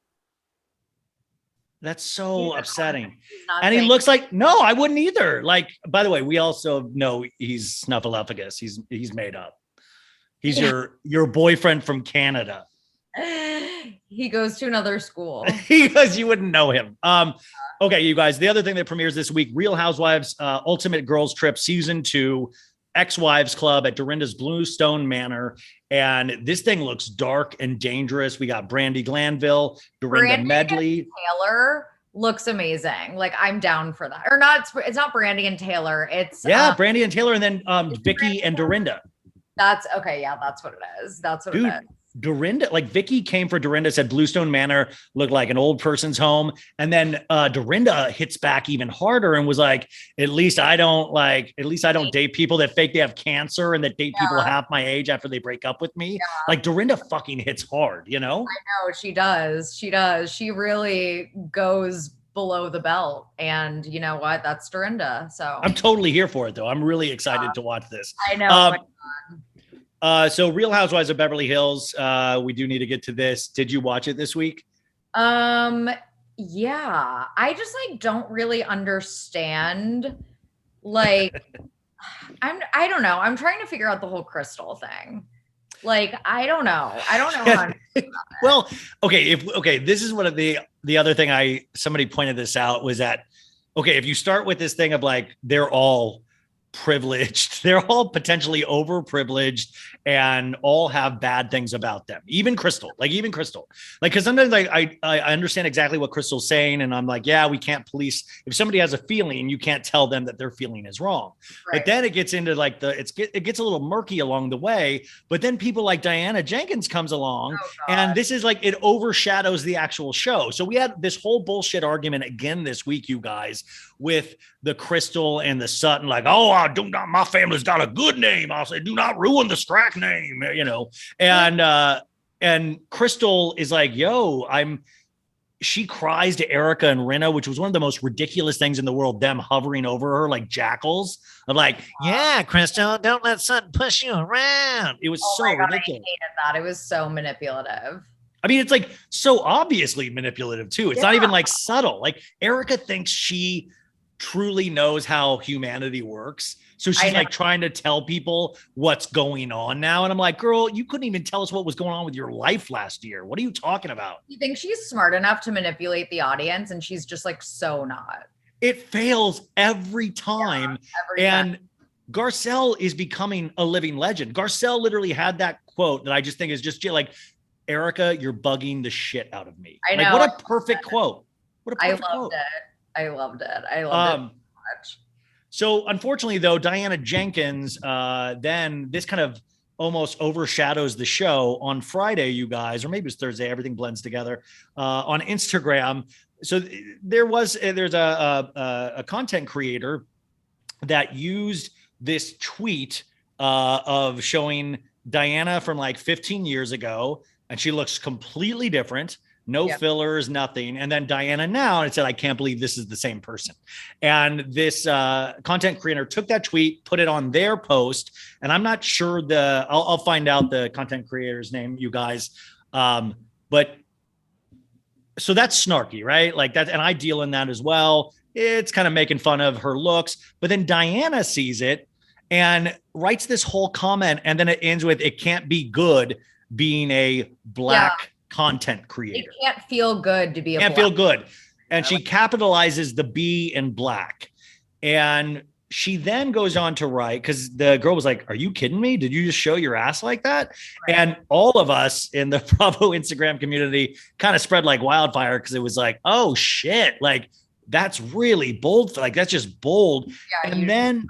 That's so upsetting. And he looks like, no, I wouldn't either. Like, by the way, we also know he's snuffleupagus. He's made up. He's your boyfriend from Canada. He goes to another school. Because you wouldn't know him. Okay, you guys, the other thing that premieres this week, Real Housewives, Ultimate Girls Trip Season 2, Ex-Wives Club at Dorinda's Bluestone Manor. And this thing looks dark and dangerous. We got Brandi Glanville, Dorinda Medley. Taylor looks amazing. Like, I'm down for that. Or not, it's not Brandi and Taylor. It's Brandi and Taylor, and then Vicky and Dorinda. That's okay. Yeah, that's what it is. That's what it is. Dorinda, like Vicky came for Dorinda, said Bluestone Manor looked like an old person's home. And then Dorinda hits back even harder and was like, at least I don't date people that fake they have cancer and that date people half my age after they break up with me. Yeah. Like Dorinda fucking hits hard, you know? I know, she does. She does. She really goes below the belt. And you know what? That's Dorinda. So I'm totally here for it though. I'm really excited to watch this. I know. So Real Housewives of Beverly Hills, we do need to get to this. Did you watch it this week? Yeah, I just like don't really understand. Like, I don't know. I'm trying to figure out the whole Crystal thing. Like, I don't know. How well, okay. This is one of the other thing somebody pointed this out was that, okay, if you start with this thing of like, they're all privileged, they're all potentially overprivileged and all have bad things about them, even Crystal, because sometimes I understand exactly what Crystal's saying, and I'm like, yeah, we can't police. If somebody has a feeling, you can't tell them that their feeling is wrong. Right. But then it gets into like it gets a little murky along the way, but then people like Diana Jenkins comes along, and this is like, it overshadows the actual show. So we had this whole bullshit argument again this week, you guys, with the Crystal and the Sutton, like, oh, my family's got a good name. I'll say, do not ruin the Strack name, you know. And Crystal is like, she cries to Erica and Rinna, which was one of the most ridiculous things in the world, them hovering over her like jackals. I'm like, yeah, Crystal, don't let Sutton push you around. It was so ridiculous. I hated that. It was so manipulative. I mean, it's like so obviously manipulative too. It's not even like subtle. Like Erica thinks she truly knows how humanity works. So she's like trying to tell people what's going on now. And I'm like, girl, you couldn't even tell us what was going on with your life last year. What are you talking about? You think she's smart enough to manipulate the audience, and she's just like so not. It fails every time. And Garcelle is becoming a living legend. Garcelle literally had that quote that I just think is just like, Erica, you're bugging the shit out of me. I know. Like, what a perfect quote. What a perfect quote. I loved it. I loved it so much. So unfortunately, though, Diana Jenkins, then this kind of almost overshadows the show on Friday, you guys, or maybe it's Thursday. Everything blends together on Instagram. So there's a content creator that used this tweet of showing Diana from like 15 years ago, and she looks completely different. No fillers, nothing. And then Diana now, and it said, I can't believe this is the same person. And this content creator took that tweet, put it on their post. And I'm not sure I'll find out the content creator's name, you guys. But so that's snarky, right? Like that. And I deal in that as well. It's kind of making fun of her looks. But then Diana sees it and writes this whole comment. And then it ends with, it can't be good being a Black content creator. It can't feel good to be can't feel good. And she capitalizes the B in Black. And she then goes on to write, because the girl was like, are you kidding me? Did you just show your ass like that? Right. And all of us in the Bravo Instagram community kind of spread like wildfire, because it was like, oh shit, like that's really bold. Like that's just bold. Yeah, and then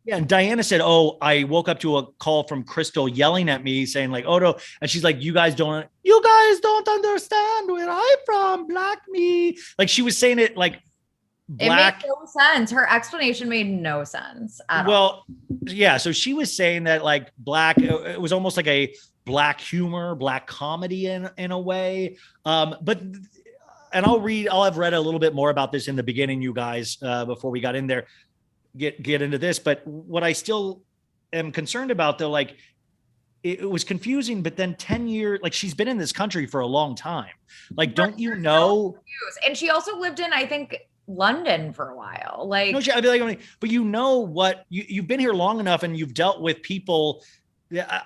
and Diana said, oh, I woke up to a call from Crystal yelling at me saying like, oh no. And she's like, you guys don't understand where I'm from. Black me. Like she was saying it like Black. It made no sense. Her explanation made no sense at all. Yeah. So she was saying that like Black, it was almost like a Black humor, Black comedy in a way. But I'll have read a little bit more about this in the beginning, you guys, before we got in there. Get into this, but what I still am concerned about though, like it was confusing, but then 10 years, like she's been in this country for a long time. Like, don't you know? And she also lived in, I think, London for a while. Like, no, I'd be like, but you know what? You've been here long enough and you've dealt with people.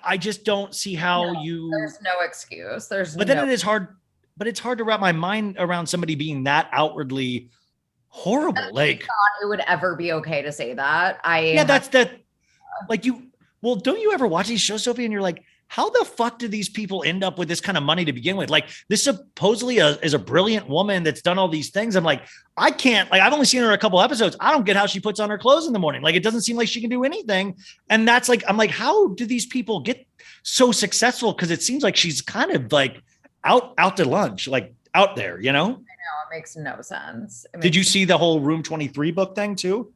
I just don't see how there's no excuse. But then it is hard, but it's hard to wrap my mind around somebody being that outwardly horrible. Like, thought it would ever be okay to say that. That's that. Like don't you ever watch these shows, Sophie, and you're like, how the fuck do these people end up with this kind of money to begin with? Like this supposedly is a brilliant woman that's done all these things. I'm like, I can't, like, I've only seen her a couple episodes. I don't get how she puts on her clothes in the morning. Like, it doesn't seem like she can do anything. And that's like, I'm like, how do these people get so successful? Cause it seems like she's kind of like out to lunch, like out there, you know? It makes no sense. Did you see the whole Room 23 book thing too?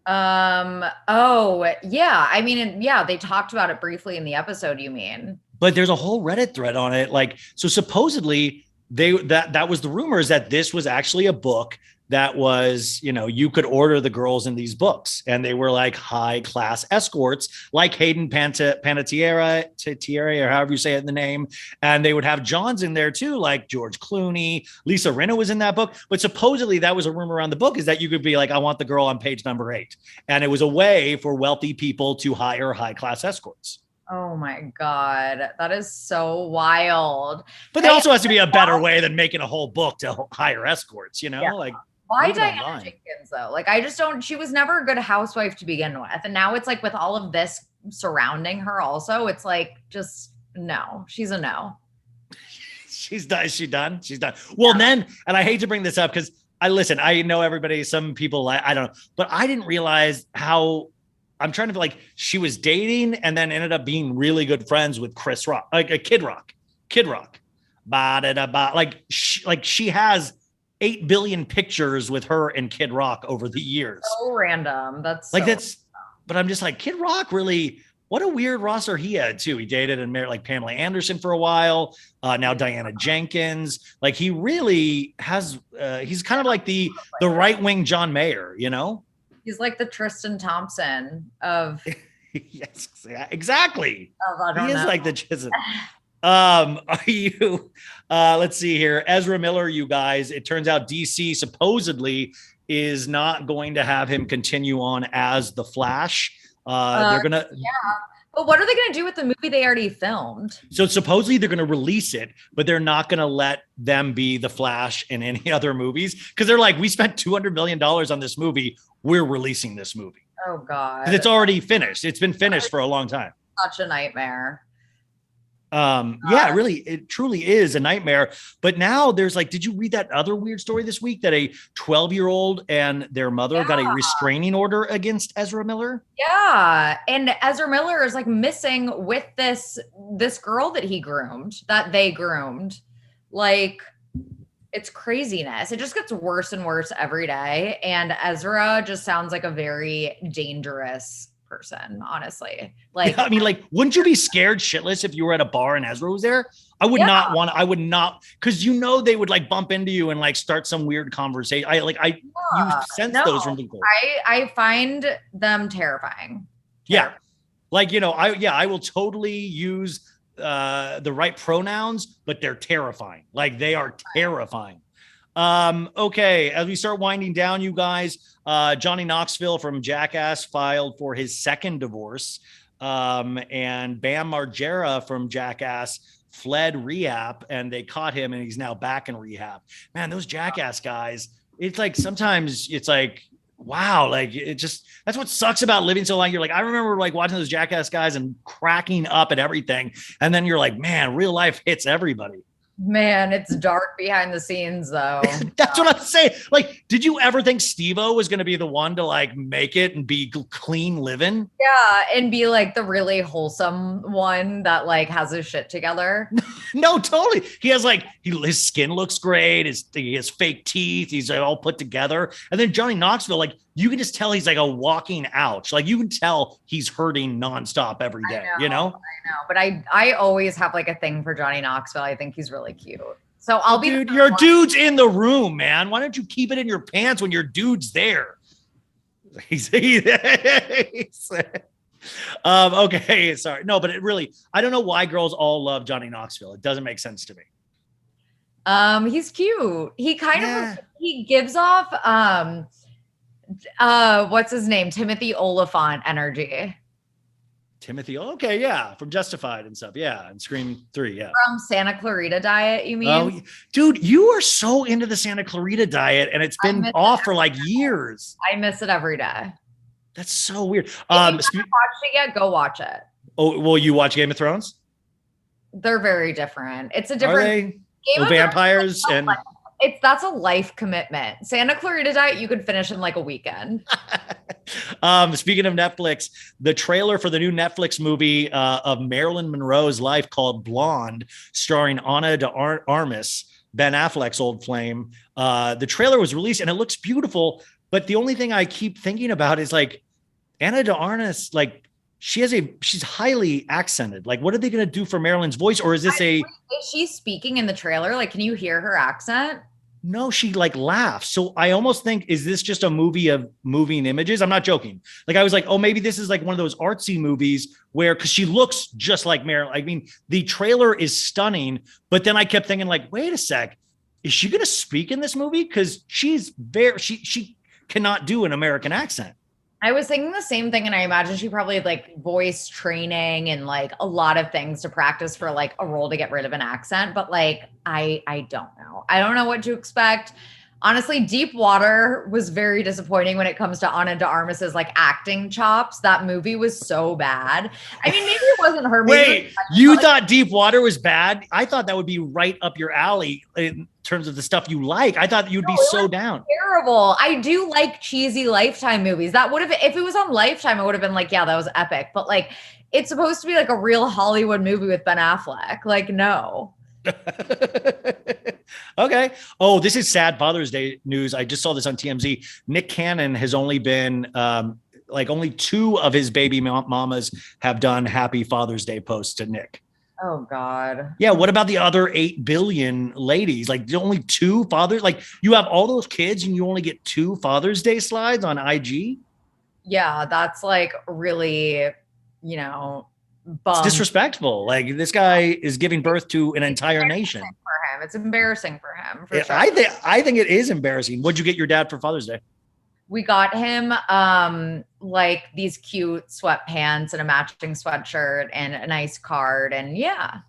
Oh yeah. I mean, they talked about it briefly in the episode, you mean? But there's a whole Reddit thread on it. Like, so supposedly that was the rumors that this was actually a book that was, you could order the girls in these books and they were like high class escorts, like Hayden Panettiere, or however you say it in the name. And they would have Johns in there too, like George Clooney. Lisa Rinna was in that book. But supposedly that was a rumor around the book, is that you could be like, I want the girl on page number 8. And it was a way for wealthy people to hire high class escorts. Oh my God. That is so wild. But there also has to be a better way than making a whole book to hire escorts, like. Why Diana Jenkins though? Like, I just don't, she was never a good housewife to begin with. And now it's like with all of this surrounding her also, it's like, just no, she's a no. She's done. Is she done? She's done. Well, then, and I hate to bring this up because I know everybody, some people, I don't know, but I didn't realize how, I'm trying to like, she was dating and then ended up being really good friends with Chris Rock, like a Kid Rock. Like she has 8 billion pictures with her and Kid Rock over the years. So random. But I'm just like, Kid Rock really, what a weird roster he had too. He dated and married like Pamela Anderson for a while. Now Diana Jenkins. Like he really has, he's kind of like the right-wing John Mayer, He's like the Tristan Thompson of. Yes, exactly. He is like the Chisholm. Are you, let's see here. Ezra Miller, you guys, it turns out DC supposedly is not going to have him continue on as the Flash. They're going to, Yeah. But what are they going to do with the movie they already filmed? so supposedly they're going to release it, but they're not going to let them be the Flash in any other movies. Cause they're like, we spent $200 million on this movie. We're releasing this movie. Oh God. Cause it's already finished. It's been finished for a long time. Such a nightmare. Yeah, really, it truly is a nightmare. But now there's like, did you read that other weird story this week that a 12-year-old and their mother got a restraining order against Ezra Miller? Yeah. And Ezra Miller is like missing with this girl that they groomed. Like, it's craziness. It just gets worse and worse every day. And Ezra just sounds like a very dangerous person, honestly. Like, yeah, I mean, like, wouldn't you be scared shitless if you were at a bar and Ezra was there? I would not, because they would like bump into you and like start some weird conversation. You sense those from people. I find them terrifying. Yeah. Like, I will totally use the right pronouns, but they're terrifying. Like, they are terrifying. Okay, as we start winding down, you guys, Johnny Knoxville from Jackass filed for his second divorce, and Bam Margera from Jackass fled rehab, and they caught him, and he's now back in rehab. Man, those Jackass guys, it's like sometimes it's like, wow, like it just, that's what sucks about living so long. You're like, I remember like watching those Jackass guys and cracking up at everything, and then you're like, man, real life hits everybody. Man, it's dark behind the scenes, though. That's what I'm saying. Like, did you ever think Steve-O was going to be the one to like make it and be clean living? Yeah, and be like the really wholesome one that like has his shit together. No, totally. He has like, his skin looks great. He has fake teeth. He's like, all put together. And then Johnny Knoxville, like, you can just tell he's like a walking ouch. Like, you can tell he's hurting nonstop every day, I know, but I always have like a thing for Johnny Knoxville. I think he's really cute. So I'll be your dude's in the room, man. Why don't you keep it in your pants when your dude's there? Okay, sorry. No, but it really, I don't know why girls all love Johnny Knoxville. It doesn't make sense to me. He's cute. He kind of, he gives off, what's his name? Timothy Oliphant energy. Timothy. Okay. Yeah. From Justified and stuff. Yeah. And Scream 3. Yeah. From Santa Clarita Diet. You mean? Oh, dude, you are so into the Santa Clarita Diet, and it's been off for like years. I miss it every day. That's so weird. If you haven't watched it yet, go watch it. Oh, will you watch Game of Thrones? They're very different. It's a different Game of vampires and that's a life commitment. Santa Clarita Diet, you could finish in like a weekend. Speaking of Netflix, the trailer for the new Netflix movie of Marilyn Monroe's life called Blonde, starring Ana de Armas, Ben Affleck's old flame. The trailer was released and it looks beautiful. But the only thing I keep thinking about is like Ana de Armas, like she's highly accented. Like, what are they going to do for Marilyn's voice? Or is this is she speaking in the trailer? Like, can you hear her accent? No, she like laughs. So I almost think, is this just a movie of moving images? I'm not joking. Like, I was like, oh, maybe this is like one of those artsy movies where, cause she looks just like Marilyn. I mean, the trailer is stunning, but then I kept thinking like, wait a sec, is she going to speak in this movie? Cause she cannot do an American accent. I was thinking the same thing. And I imagine she probably had like voice training and like a lot of things to practice for like a role to get rid of an accent. But like, I don't know. I don't know what to expect. Honestly, Deep Water was very disappointing when it comes to Ana de Armas's like acting chops. That movie was so bad. I mean, maybe it wasn't her. Wait, you thought Deep Water was bad? I thought that would be right up your alley in terms of the stuff you like. I thought you'd be so down. Terrible. I do like cheesy Lifetime movies. That would have, if it was on Lifetime, it would have been like, yeah, that was epic. But like, it's supposed to be like a real Hollywood movie with Ben Affleck. Like, no. Okay. Oh, this is sad Father's Day news. I just saw this on TMZ. Nick Cannon has only been like only 2 of his baby mamas have done happy Father's Day posts to Nick. Oh God. Yeah. What about the other 8 billion ladies? Like only 2 fathers, like you have all those kids and you only get 2 Father's Day slides on IG. Yeah. That's like really, It's disrespectful. Like this guy is giving birth to an entire nation. For him, it's embarrassing for him. For sure. I think it is embarrassing. What'd you get your dad for Father's Day? We got him like these cute sweatpants and a matching sweatshirt and a nice card. And yeah.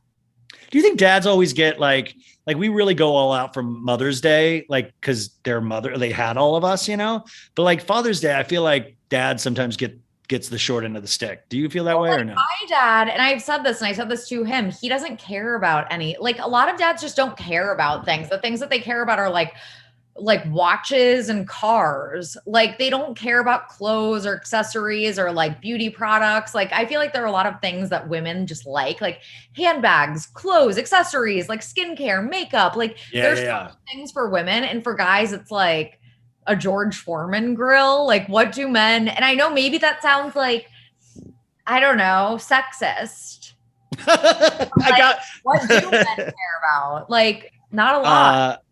Do you think dads always get like we really go all out for Mother's Day, like because they had all of us, but like Father's Day, I feel like dad sometimes gets the short end of the stick. Do you feel that way or no? My dad, and I said this to him, he doesn't care about like a lot of dads just don't care about things. The things that they care about are like watches and cars. Like they don't care about clothes or accessories or like beauty products. Like I feel like there are a lot of things that women just like handbags, clothes, accessories, like skincare, makeup. Like there's things for women, and for guys, it's like a George Foreman grill. Like what do men, and I know maybe that sounds like, I don't know, sexist. What do men care about? Like not a lot.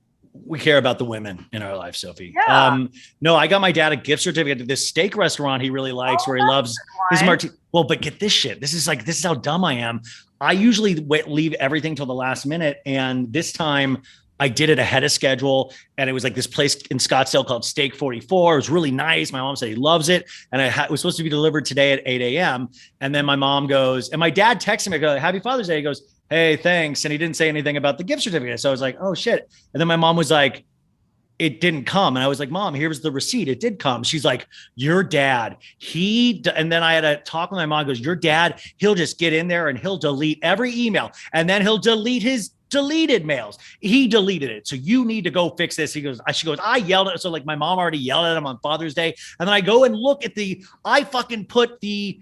We care about the women in our life, Sophie. Yeah. No, I got my dad a gift certificate to this steak restaurant he really likes, where he loves his martini. Well, but get this shit. This is how dumb I am. I usually leave everything till the last minute. And this time I did it ahead of schedule. And it was like this place in Scottsdale called Steak 44. It was really nice. My mom said he loves it. And it was supposed to be delivered today at 8 a.m. And then my mom goes, and my dad texted me, I go, Happy Father's Day. He goes, hey, thanks. And he didn't say anything about the gift certificate. So I was like, oh shit. And then my mom was like, it didn't come. And I was like, Mom, here's the receipt. It did come. She's like, your dad, and then I had a talk with my mom, goes, your dad, he'll just get in there and he'll delete every email. And then he'll delete his deleted mails. He deleted it. So you need to go fix this. She goes, I yelled at her. So like my mom already yelled at him on Father's Day. And then I go and look at I fucking put the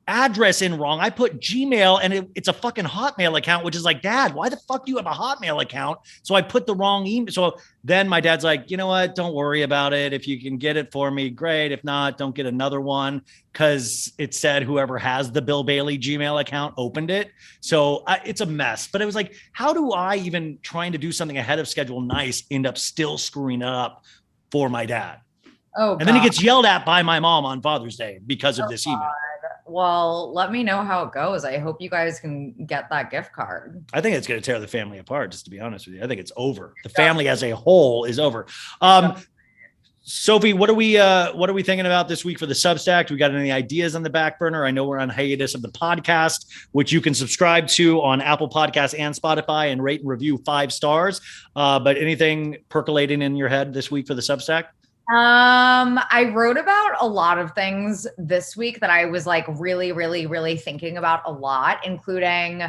address in wrong. I put Gmail and it's a fucking Hotmail account, which is like, Dad, why the fuck do you have a Hotmail account? So I put the wrong email. So then my dad's like, you know what? Don't worry about it. If you can get it for me, great. If not, don't get another one. Cause it said whoever has the Bill Bailey Gmail account opened it. So it's a mess, but it was like, how do I even trying to do something ahead of schedule nice end up still screwing it up for my dad? Oh, and then he gets yelled at by my mom on Father's Day because of this email. Well, let me know how it goes. I hope you guys can get that gift card. I think it's going to tear the family apart, just to be honest with you. I think it's over. The family as a whole is over. Sophie, what are we thinking about this week for the Substack? We got any ideas on the back burner? I know we're on hiatus of the podcast, which you can subscribe to on Apple Podcasts and Spotify and rate and review 5 stars. But anything percolating in your head this week for the Substack? I wrote about a lot of things this week that I was like really, really, really thinking about a lot, including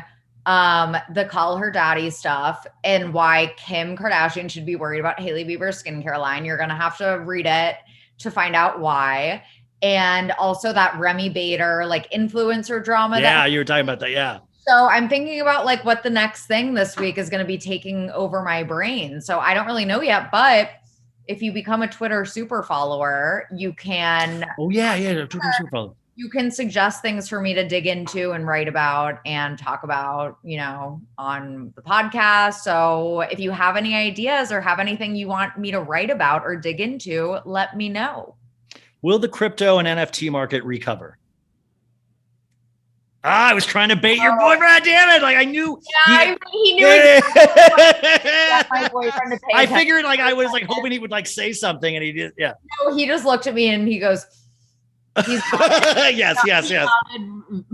the call her daddy stuff and why Kim Kardashian should be worried about Hailey Bieber's skincare line. You're going to have to read it to find out why. And also that Remy Bader like influencer drama. Yeah, you were talking about that. Yeah. So I'm thinking about like what the next thing this week is going to be taking over my brain. So I don't really know yet, but if you become a Twitter super follower, you can. Oh yeah, Twitter super follower. You can suggest things for me to dig into and write about and talk about, on the podcast. So if you have any ideas or have anything you want me to write about or dig into, let me know. Will the crypto and NFT market recover? I was trying to bait your boyfriend. Damn it. Like I knew. Yeah, he knew. My boyfriend to pay I figured like I was like hoping he would like say something and he did. Yeah. No, he just looked at me and he goes, yes.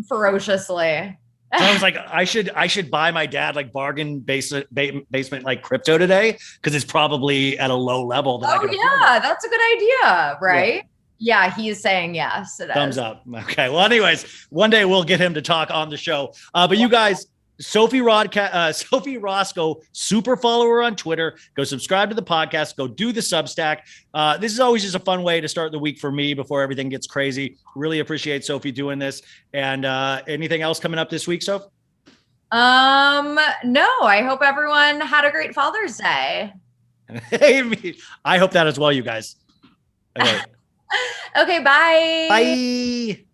Ferociously. So I was like, I should buy my dad like bargain basement like crypto today because it's probably at a low level. That that's a good idea, right? Yeah. Yeah, he is saying yes. Thumbs up. Okay. Well, anyways, one day we'll get him to talk on the show. But you guys, Sophie Roscoe, super follower on Twitter. Go subscribe to the podcast. Go do the Substack. This is always just a fun way to start the week for me before everything gets crazy. Really appreciate Sophie doing this. And anything else coming up this week, Soph? No. I hope everyone had a great Father's Day. I hope that as well, you guys. Okay. Okay, bye. Bye.